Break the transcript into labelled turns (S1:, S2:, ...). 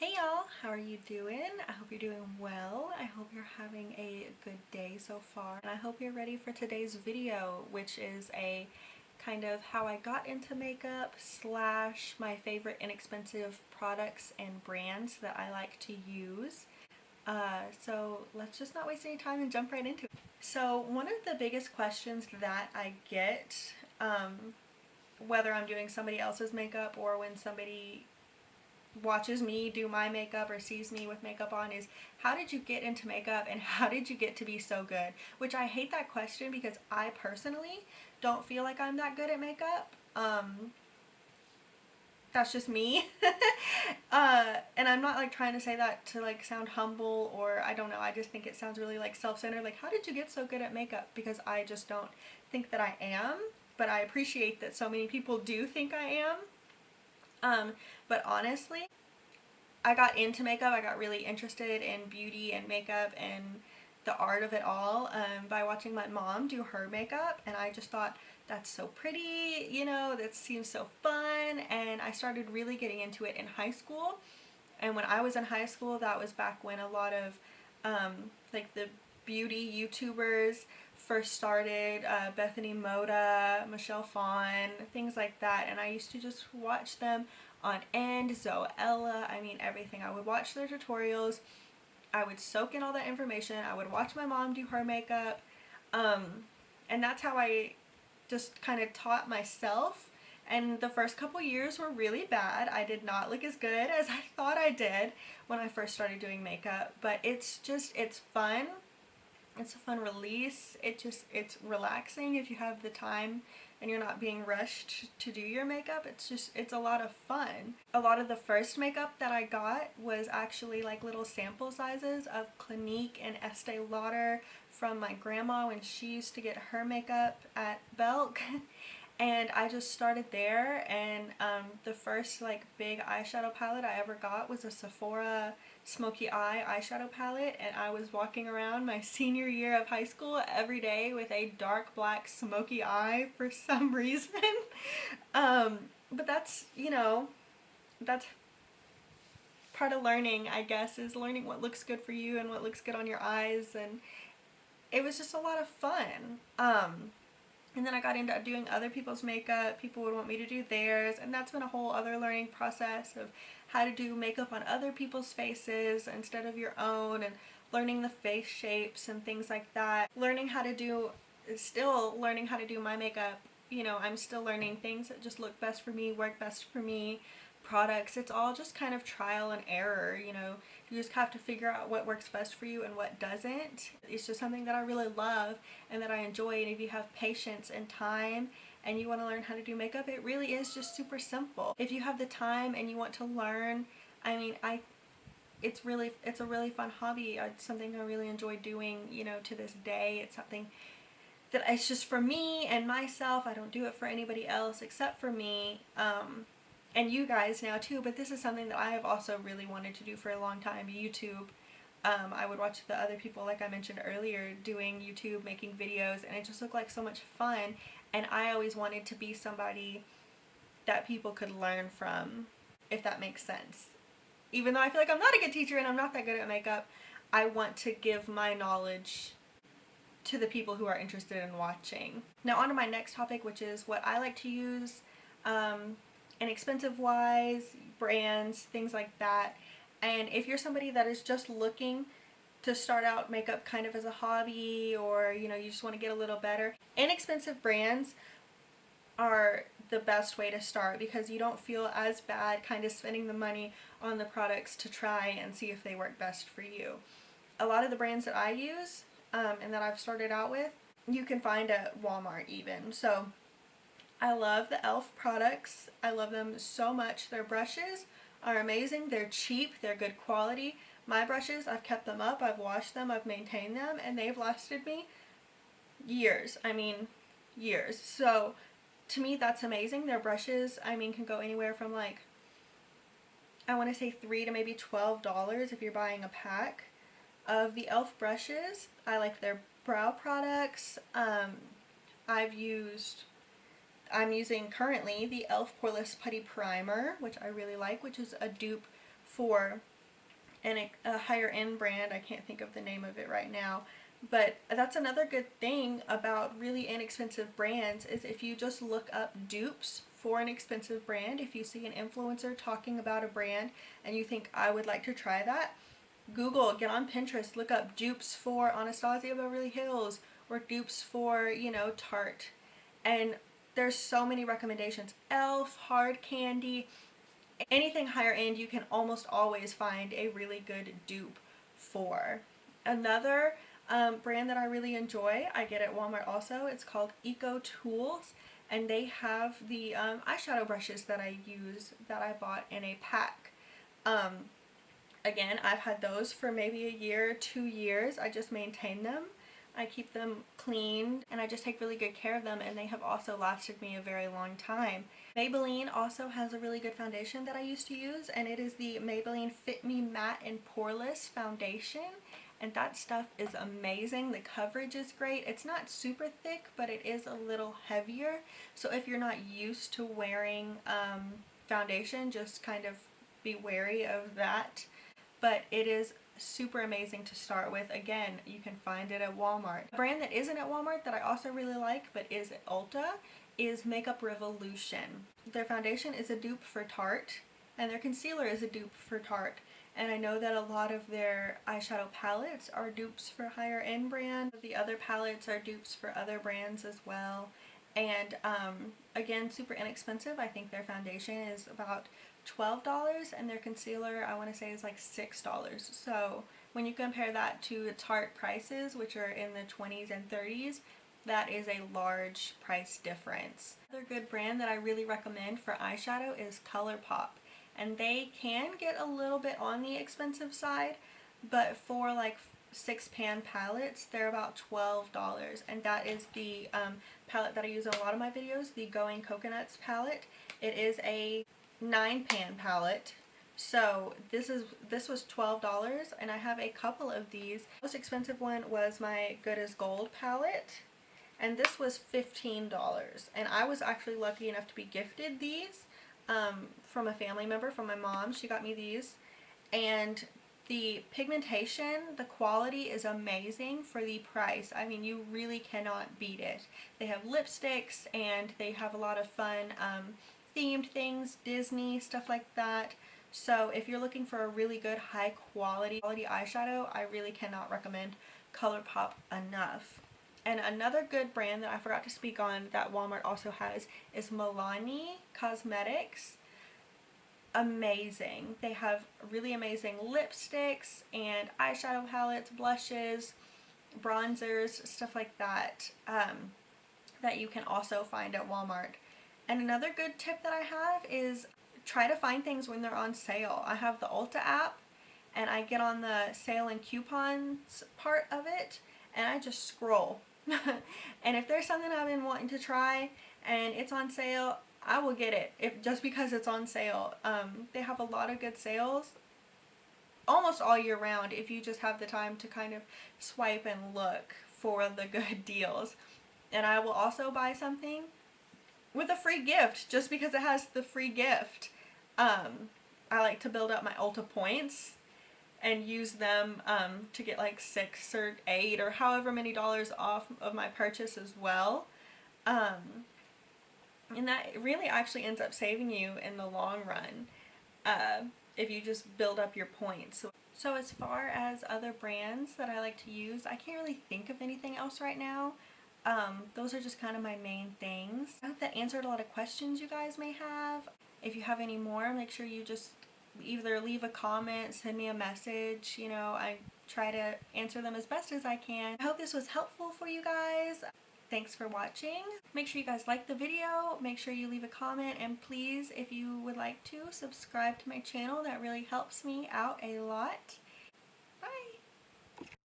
S1: Hey y'all, how are you doing? I hope you're doing well. I hope you're having a good day so far. And I hope you're ready for today's video, which is a kind of how I got into makeup slash my favorite inexpensive products and brands that I like to use. So let's just not waste any time and jump right into it. So one of the biggest questions that I get, whether I'm doing somebody else's makeup or when somebody watches me do my makeup or sees me with makeup on, is how did you get into makeup and how did you get to be so good? Which I hate that question because I personally don't feel like I'm that good at makeup. That's just me. And I'm not like trying to say that to like sound humble, or I don't know, I just think it sounds really like self-centered. Like, how did you get so good at makeup? Because I just don't think that I am, but I appreciate that so many people do think I am. But honestly, I got into makeup. I got really interested in beauty and makeup and the art of it all by watching my mom do her makeup, and I just thought that's so pretty, that seems so fun, and I started really getting into it in high school. And when I was in high school, that was back when a lot of like the beauty YouTubers first started, Bethany Moda, Michelle Phan, things like that. And I used to just watch them on end, Zoella, I mean everything. I would watch their tutorials. I would soak in all that information. I would watch my mom do her makeup. Um, and that's how I just kind of taught myself. And the first couple years were really bad. I did not look as good as I thought I did when I first started doing makeup. But it's fun. It's a fun release. It's relaxing if you have the time and you're not being rushed to do your makeup. It's a lot of fun. A lot of the first makeup that I got was actually like little sample sizes of Clinique and Estee Lauder from my grandma when she used to get her makeup at Belk. And I just started there, and the first like big eyeshadow palette I ever got was a Sephora Smoky Eye eyeshadow palette, and I was walking around my senior year of high school every day with a dark black smoky eye for some reason. But that's part of learning, I guess, is learning what looks good for you and what looks good on your eyes, and it was just a lot of fun. And then I got into doing other people's makeup. People would want me to do theirs, and that's been a whole other learning process of how to do makeup on other people's faces instead of your own, and learning the face shapes and things like that. Still learning how to do my makeup. I'm still learning things that just look best for me, work best for me, products. It's all just kind of trial and error. You just have to figure out what works best for you and what doesn't. It's just something that I really love and that I enjoy. And if you have patience and time and you want to learn how to do makeup, it really is just super simple. If you have the time and you want to learn, I mean, it's a really fun hobby. It's something I really enjoy doing, to this day. It's something that it's just for me and myself. I don't do it for anybody else except for me. And you guys now too, but this is something that I have also really wanted to do for a long time. YouTube. I would watch the other people, like I mentioned earlier, doing YouTube, making videos, and it just looked like so much fun. And I always wanted to be somebody that people could learn from, if that makes sense. Even though I feel like I'm not a good teacher and I'm not that good at makeup, I want to give my knowledge to the people who are interested in watching. Now on to my next topic, which is what I like to use, inexpensive wise, brands, things like that. And if you're somebody that is just looking to start out makeup kind of as a hobby, or you just want to get a little better, inexpensive brands are the best way to start because you don't feel as bad kind of spending the money on the products to try and see if they work best for you. A lot of the brands that I use and that I've started out with, you can find at Walmart even. So I love the e.l.f. products. I love them so much. Their brushes are amazing. They're cheap. They're good quality. My brushes, I've kept them up. I've washed them. I've maintained them. And they've lasted me years. I mean, years. So to me, that's amazing. Their brushes, I mean, can go anywhere from like, I want to say $3 to maybe $12 if you're buying a pack of the e.l.f. brushes. I like their brow products. I'm using currently the e.l.f. Poreless Putty Primer, which I really like, which is a dupe for a higher end brand. I can't think of the name of it right now. But that's another good thing about really inexpensive brands is if you just look up dupes for an expensive brand, if you see an influencer talking about a brand and you think I would like to try that, Google, get on Pinterest, look up dupes for Anastasia Beverly Hills or dupes for, Tarte. And there's so many recommendations. Elf, Hard Candy, anything higher end you can almost always find a really good dupe for. Another brand that I really enjoy, I get at Walmart also, it's called Eco Tools, and they have the eyeshadow brushes that I use that I bought in a pack. Again, I've had those for maybe a year, 2 years. I just maintain them. I keep them clean and I just take really good care of them, and they have also lasted me a very long time. Maybelline also has a really good foundation that I used to use, and it is the Maybelline Fit Me Matte and Poreless Foundation, and that stuff is amazing. The coverage is great. It's not super thick, but it is a little heavier, so if you're not used to wearing foundation, just kind of be wary of that. But it is super amazing to start with. Again, you can find it at Walmart. A brand that isn't at Walmart that I also really like but is at Ulta is Makeup Revolution. Their foundation is a dupe for Tarte, and their concealer is a dupe for Tarte. And I know that a lot of their eyeshadow palettes are dupes for higher end brands. The other palettes are dupes for other brands as well. And again, super inexpensive. I think their foundation is about $12 and their concealer I want to say is like $6. So when you compare that to Tarte prices, which are in the 20s and 30s, that is a large price difference. Another good brand that I really recommend for eyeshadow is ColourPop, and they can get a little bit on the expensive side, but for like 6-pan palettes they're about $12, and that is the palette that I use in a lot of my videos, the Going Coconuts palette. It is a 9-pan palette. So this was $12, and I have a couple of these. The most expensive one was my Good as Gold palette, and this was $15, and I was actually lucky enough to be gifted these from a family member, from my mom. She got me these, and the pigmentation, the quality is amazing for the price. I mean, you really cannot beat it. They have lipsticks and they have a lot of fun themed things, Disney, stuff like that. So if you're looking for a really good high quality eyeshadow, I really cannot recommend ColourPop enough. And another good brand that I forgot to speak on that Walmart also has is Milani Cosmetics. Amazing. They have really amazing lipsticks and eyeshadow palettes, blushes, bronzers, stuff like that, that you can also find at Walmart. And another good tip that I have is try to find things when they're on sale. I have the Ulta app, and I get on the sale and coupons part of it, and I just scroll. And if there's something I've been wanting to try and it's on sale, I will get it just because it's on sale. They have a lot of good sales almost all year round if you just have the time to kind of swipe and look for the good deals. And I will also buy something with a free gift just because it has the free gift. I like to build up my Ulta points and use them to get like 6 or 8 or however many dollars off of my purchase as well. And that really actually ends up saving you in the long run if you just build up your points. So as far as other brands that I like to use, I can't really think of anything else right now. Those are just kind of my main things. I hope that answered a lot of questions you guys may have. If you have any more, make sure you just either leave a comment, send me a message. I try to answer them as best as I can. I hope this was helpful for you guys. Thanks for watching. Make sure you guys like the video, make sure you leave a comment, and please, if you would like to, subscribe to my channel. That really helps me out a lot.